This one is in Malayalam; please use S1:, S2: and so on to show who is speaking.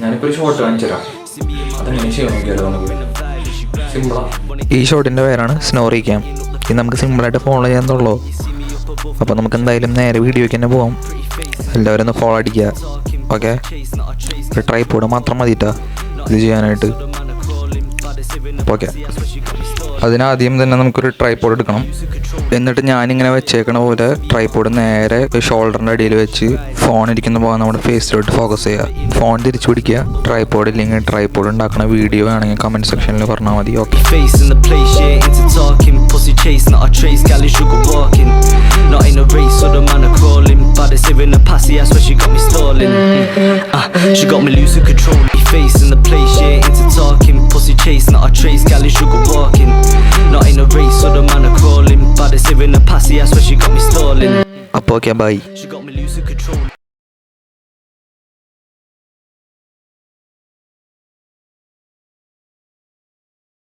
S1: ഞാനിപ്പോൾ ഒരു ഷോട്ട് കാണിച്ചു തരാം. അതെങ്ങനെ ചെയ്യാൻ നോക്കിയാലോ നമുക്ക്. സിമ്പിളാണ്.
S2: ഈ ഷോട്ടിൻ്റെ പേരാണ് സ്നോറി ക്യാം. ഇത് നമുക്ക് സിമ്പിളായിട്ട് ഫോളോ ചെയ്യാന്നുള്ളൂ. അപ്പോൾ നമുക്ക് എന്തായാലും നേരെ വീഡിയോയ്ക്ക് തന്നെ പോവാം. എല്ലാവരും ഒന്ന് ഫോളോ അടിക്കുക. ഓക്കെ, ഒരു ട്രൈപോഡ് മാത്രം മതിട്ടാ ഇത് ചെയ്യാനായിട്ട്. ഓക്കെ, അതിനാദ്യം തന്നെ നമുക്കൊരു ട്രൈപോഡ് എടുക്കണം. എന്നിട്ട് ഞാനിങ്ങനെ വെച്ചേക്കണ പോലെ ട്രൈപോഡ് നേരെ ഷോൾഡറിൻ്റെ അടിയിൽ വെച്ച് ഫോൺ ഇരിക്കുന്ന പോകാൻ നമ്മുടെ ഫേസിലോട്ട് ഫോക്കസ് ചെയ്യുക. ഫോൺ തിരിച്ചു പിടിക്കുക. ട്രൈപോഡ് ഇല്ലെങ്കിൽ ട്രൈപോഡ് ഉണ്ടാക്കുന്ന വീഡിയോ വേണമെങ്കിൽ കമൻറ്റ് സെക്ഷനിൽ പറഞ്ഞാൽ മതി. Okay,
S3: she got me losing control. Face in the place, yeah, into talking. Pussy chase, not a trace, gal is sugar walking. Not in a race, so the man are crawling. But it's in the passy, that's where she got me stalling.
S2: അപ്പോൾ okay, bye.
S3: She got me losing control.